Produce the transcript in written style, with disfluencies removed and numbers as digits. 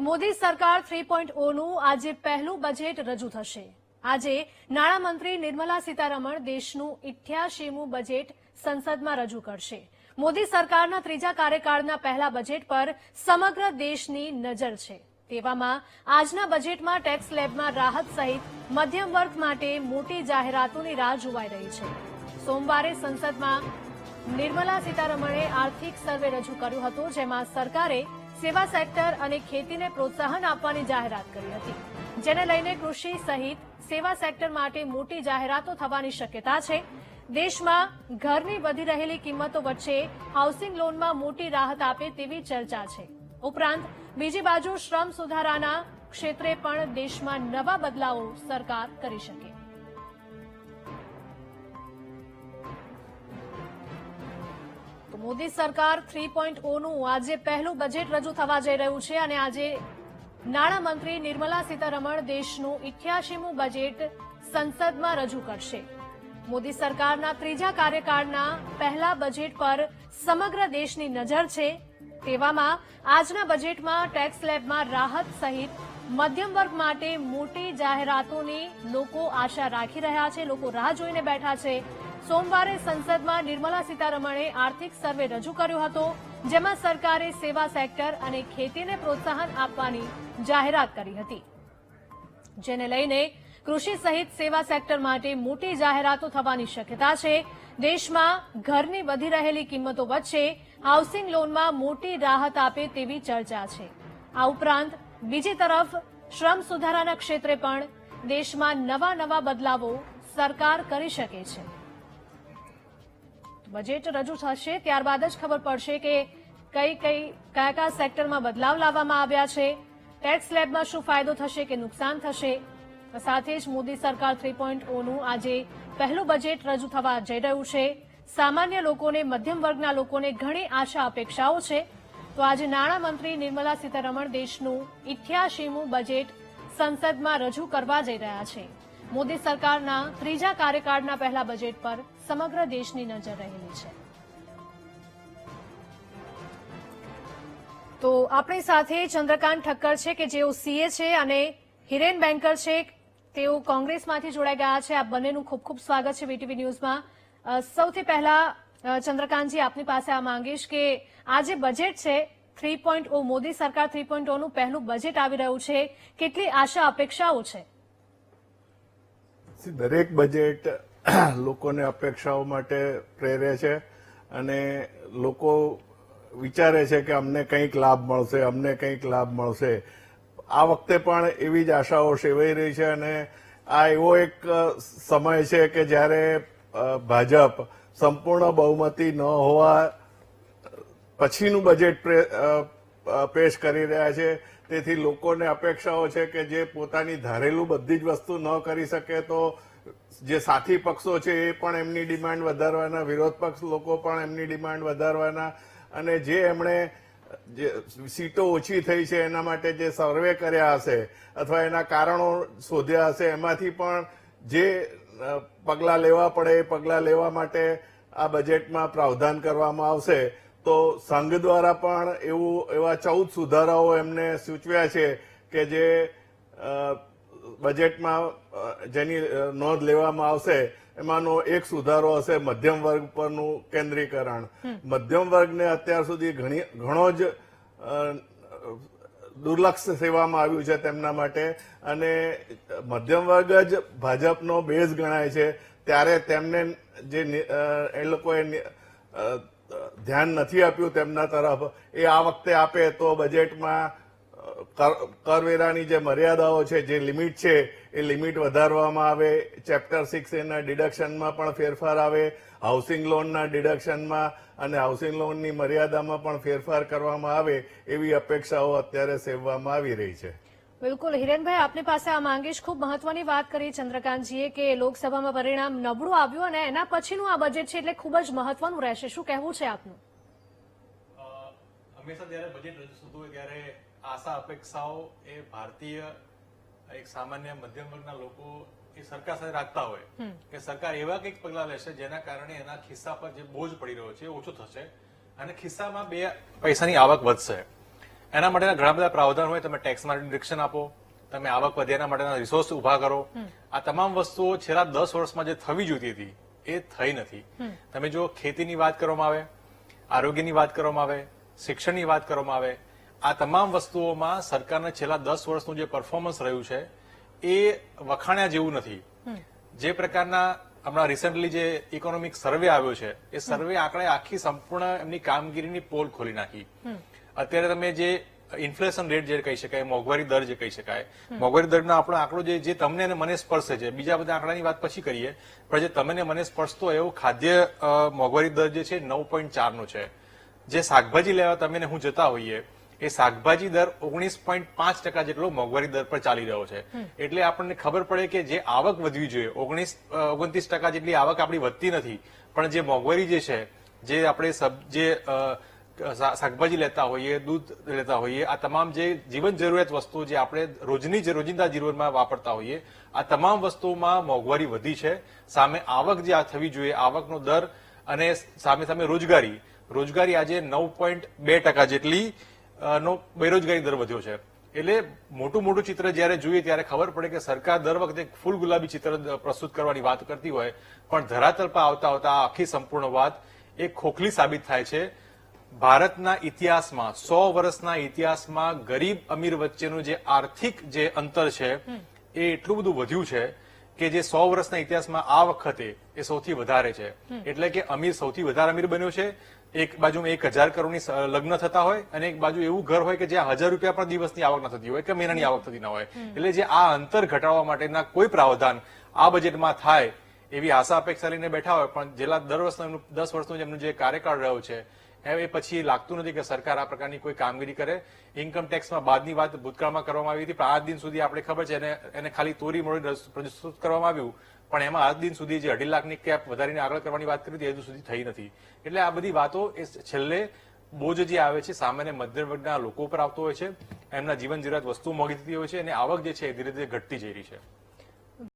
મોદી સરકાર 3.0 નું આજે પહેલું બજેટ રજૂ થશે। આજે નાણામંત્રી નિર્મલા સીતારમણ દેશનું 88મું બજેટ સંસદમાં રજૂ કરશે। મોદી સરકારના ત્રીજા કાર્યકાળના પહેલા બજેટ પર સમગ્ર દેશની નજર છે। તેવામાં આજના બજેટમાં ટેક્સ સ્લેબમાં રાહત સહિત મધ્યમ વર્ગ માટે મોટી જાહેરાતોની રાહ જોવાઈ રહી છે। સોમવારે સંસદમાં નિર્મલા સીતારમણે આર્થિક સર્વે રજૂ કર્યો હતો, જેમાં સરકારે સેવા સેક્ટર અને ખેતીને પ્રોત્સાહન આપવાની જાહેરાત કરી હતી, જેને લઈને કૃષિ સહિત સેવા સેક્ટર માટે મોટી જાહેરાતો થવાની શક્યતા છે। દેશમાં ઘરની વધી રહેલી કિંમતો વચ્ચે હાઉસિંગ લોનમાં મોટી રાહત આપે તેવી ચર્ચા છે। ઉપરાંત બીજી બાજુ શ્રમ સુધારાના ક્ષેત્રે પણ દેશમાં નવા બદલાવો સરકાર કરી શકે। મોદી સરકાર 3.0 નું આજે પહેલું બજેટ રજૂ થવા જઈ રહ્યું છે અને આજે નાણામંત્રી નિર્મલા સીતારમણ દેશનું 88મું બજેટ સંસદમાં રજૂ કરશે। મોદી સરકારના ત્રીજા કાર્યકાળના પહેલા બજેટ પર સમગ્ર દેશની નજર છે। તેવામાં આજના બજેટમાં ટેક્સ સ્લેબમાં રાહત સહિત મધ્યમ વર્ગ માટે મોટી જાહેરાતોની લોકો આશા રાખી રહ્યા છે, લોકો રાહ જોઈને બેઠા છે। સોમવારે સંસદમાં નિર્મલા સીતારમણે આર્થિક સર્વે રજૂ કર્યો હતો, જેમાં સરકારે સેવા સેક્ટર અને ખેતીને પ્રોત્સાહન આપવાની જાહેરાત કરી હતી, જેને લઈને કૃષિ સહિત સેવા સેક્ટર માટે મોટી જાહેરાતો થવાની શક્યતા છે। દેશમાં ઘરની વધી રહેલી કિંમતો વચ્ચે હાઉસિંગ લોનમાં મોટી રાહત આપે તેવી ચર્ચા છે। આ ઉપરાંત બીજી તરફ શ્રમ સુધારાના ક્ષેત્રે પણ દેશમાં નવા બદલાવો સરકાર કરી શકે છે। બજેટ રજૂ થશે ત્યારબાદ જ ખબર પડશે કે કયા સેક્ટરમાં બદલાવ લાવવામાં આવ્યા છે, ટેક્સ સ્લેબમાં શું ફાયદો થશે કે નુકસાન થશે। સાથે જ મોદી સરકાર 3.0 નું આજે પહેલું બજેટ રજૂ થવા જઈ રહ્યું છે। સામાન્ય લોકોને, મધ્યમ વર્ગના લોકોને ઘણી આશા અપેક્ષાઓ છે। તો આજે નાણામંત્રી નિર્મલા સીતારમણ દેશનું 88મું બજેટ સંસદમાં રજૂ કરવા જઈ રહ્યા છે। મોદી સરકારના ત્રીજા કાર્યકાળના પહેલા બજેટ પર સમગ્ર દેશની નજર રહેલી છે। તો આપણી સાથે ચંદ્રકાંત ઠક્કર છે કે જેઓ સીએ છે અને હિરેન બેન્કર છે, તેઓ કોંગ્રેસમાંથી જોડાઈ ગયા છે। આપ બંનેનું ખૂબ ખૂબ સ્વાગત છે વીટીવી ન્યૂઝમાં। સૌથી પહેલા ચંદ્રકાંતજી, આપની પાસે આ માંગીશ કે આ જે બજેટ છે 3.0, મોદી સરકાર 3.0 નું પહેલું બજેટ આવી રહ્યું છે, કેટલી આશા અપેક્ષાઓ છે? દરેક બજેટ લોકોને અપેક્ષાઓ માટે પ્રેરે છે અને લોકો વિચારે છે કે અમને કંઈક લાભ મળશે, અમને કંઈક લાભ મળશે। આ વખતે પણ એવી જ આશાઓ સેવાઈ રહી છે અને આ એવો એક સમય છે કે જ્યારે ભાજપ સંપૂર્ણ બહુમતી ન હોવા પછીનું બજેટ પેશ કરી રહ્યા છે। તેથી લોકોને અપેક્ષાઓ છે કે જે પોતાની ધારેલું બધી જ વસ્તુ ન કરી શકે તો જે સાથી પક્ષો છે એ પણ એમની ડિમાન્ડ વધારવાના, વિરોધ પક્ષ લોકો પણ એમની ડિમાન્ડ વધારવાના અને જે એમણે જે સીટો ઓછી થઈ છે એના માટે જે સર્વે કર્યા હશે અથવા એના કારણો શોધ્યા હશે એમાંથી પણ જે પગલાં લેવા પડે એ પગલાં લેવા માટે આ બજેટમાં પ્રાવધાન કરવામાં આવશે। તો સંઘ દ્વારા પણ એવા 14 સુધારાઓ એમને સૂચવ્યા છે કે જે બજેટમાં જેની નોંધ લેવામાં આવશે। એમાંનો એક સુધારો હશે મધ્યમ વર્ગ પરનું કેન્દ્રીકરણ। મધ્યમ વર્ગને અત્યાર સુધી ઘણો જ દુર્લક્ષ સેવામાં આવ્યું છે તેમના માટે અને મધ્યમ વર્ગ જ ભાજપનો બેઝ ગણાય છે, ત્યારે તેમને જે એ લોકોએ ધ્યાન નથી આપ્યું તેમના તરફ, એ આ વખતે આપે તો બજેટમાં કરવેરાની જે મર્યાદાઓ છે, જે લિમિટ છે એ લિમિટ વધારવામાં આવે, ચેપ્ટર 6 એના ડિડક્શનમાં પણ ફેરફાર આવે, હાઉસિંગ લોનના ડિડક્શનમાં અને હાઉસિંગ લોનની મર્યાદામાં પણ ફેરફાર કરવામાં આવે એવી અપેક્ષાઓ અત્યારે સેવવામાં આવી રહી છે। બિલકુલ હિરેનભાઈ, આપની પાસે આ માંગીશ, ખૂબ મહત્વની વાત કરી ચંદ્રકાંતજીએ કે લોકસભામાં પરિણામ નબળું આવ્યું અને એના પછીનું આ બજેટ છે એટલે ખૂબ જ મહત્વનું રહેશે। શું કહેવું છે આપનું? હંમેશા જયારે બજેટ રજૂ થતું હોય ત્યારે આશા અપેક્ષાઓ એ ભારતીય એક સામાન્ય મધ્યમ વર્ગના લોકો એ સરકાર સાથે રાખતા હોય કે સરકાર એવા કંઈક પગલા લેશે જેના કારણે એના ખિસ્સા પર જે બોજ પડી રહ્યો છે એ ઓછો થશે અને ખિસ્સામાં 2 પૈસાની આવક વધશે। એના માટેના ઘણા બધા પ્રાવધાન હોય. તમે ટેક્સમાં રિડક્શન આપો, તમે આવક વધે એના માટેના રિસોર્સ ઉભા કરો. આ તમામ વસ્તુઓ છેલ્લા 10 વર્ષમાં જે થવી જોઈતી હતી એ થઈ નથી. તમે જો ખેતીની વાત કરવામાં આવે, આરોગ્યની વાત કરવામાં આવે, શિક્ષણની વાત કરવામાં આવે, આ તમામ વસ્તુઓમાં સરકારને છેલ્લા 10 વર્ષનું જે પરફોર્મન્સ રહ્યું છે એ વખાણ્યા જેવું નથી. જે પ્રકારના હમણાં રિસેન્ટલી જે ઇકોનોમિક સર્વે આવ્યો છે એ સર્વે આંકડે આખી સંપૂર્ણ એમની કામગીરીની પોલ ખોલી નાખી. અત્યારે તમે જે ઇન્ફ્લેશન રેટ જે કહી શકાય, મોંઘવારી દર જે કહી શકાય, મોંઘવારી દરનો આપણો આંકડો જે તમને અને મને સ્પર્શે છે, બીજા બધા આંકડાની વાત પછી કરીએ, પણ જે તમને મને સ્પર્શતો એવો ખાદ્ય મોંઘવારી દર જે છે 9.4 નો છે. જે શાકભાજી લેવા તમે ને હું જતા હોઈએ એ શાકભાજી દર 19.5% જેટલો મોંઘવારી દર પર ચાલી રહ્યો છે. એટલે આપણને ખબર પડે કે જે આવક વધવી જોઈએ 29% જેટલી આવક આપણી વધતી નથી, પણ જે મોંઘવારી જે છે, જે આપણે શાકભાજી લેતા હોઈએ, દૂધ લેતા હોઈએ, આ તમામ જે જીવન જરૂરિયાત વસ્તુઓ જે આપણે રોજિંદા જીવનમાં વાપરતા હોઈએ, આ તમામ વસ્તુઓમાં મોંઘવારી વધી છે. સામે આવક જે આ થવી જોઈએ, આવકનો દર, અને સામે રોજગારી આજે 9.2% જેટલી નો બેરોજગારી દર વધ્યો છે. એટલે મોટું ચિત્ર જયારે જોઈએ ત્યારે ખબર પડે કે સરકાર દર વખતે ફૂલ ગુલાબી ચિત્ર પ્રસ્તુત કરવાની વાત કરતી હોય, પણ ધરાતલ પર આવતા આ આખી સંપૂર્ણ વાત એ ખોખલી સાબિત થાય છે. ભારતના ઇતિહાસમાં 100 વર્ષના ઇતિહાસમાં ગરીબ અમીર વચ્ચેનું જે આર્થિક જે અંતર છે એ એટલું બધું વધ્યું છે કે જે 100 વર્ષના ઇતિહાસમાં આ વખતે એ સૌથી વધારે છે. એટલે કે અમીર સૌથી વધારે અમીર બન્યો છે. એક બાજુ 1000 કરોડની લગ્ન થતા હોય અને એક બાજુ એવું ઘર હોય કે જ્યાં 1000 રૂપિયા પણ દિવસની આવક ન થતી હોય કે મહિનાની આવક થતી ન હોય. એટલે જે આ અંતર ઘટાડવા માટેના કોઈ પ્રાવધાન આ બજેટમાં થાય એવી આશા અપેક્ષા લઈને બેઠા હોય, પણ છેલ્લા 10 વર્ષનું જેમનું જે કાર્યકાળ રહ્યો છે એ પછી લાગતું નથી કે સરકાર આ પ્રકારની કોઈ કામગીરી કરે. ઇન્કમ ટેક્સમાં બાદની વાત ભૂતકાળમાં કરવામાં આવી હતી, પણ આજ દિન સુધી આપણે ખબર છે એને ખાલી તોરી મોડી પ્રસ્તુત કરવામાં આવ્યું, પણ એમાં આજ દિન સુધી જે 2.5 લાખની કેપ વધારીને આગળ કરવાની વાત કરી હતી હજુ સુધી થઈ નથી. એટલે આ બધી વાતો એ છેલ્લે બોજ જે આવે છે સામાન્ય મધ્યમ વર્ગના લોકો પર આવતો હોય છે. એમના જીવન જરૂરિયાત વસ્તુ મોંઘી થતી હોય છે અને આવક જે છે એ ધીરે ધીરે ઘટતી જઈ રહી છે.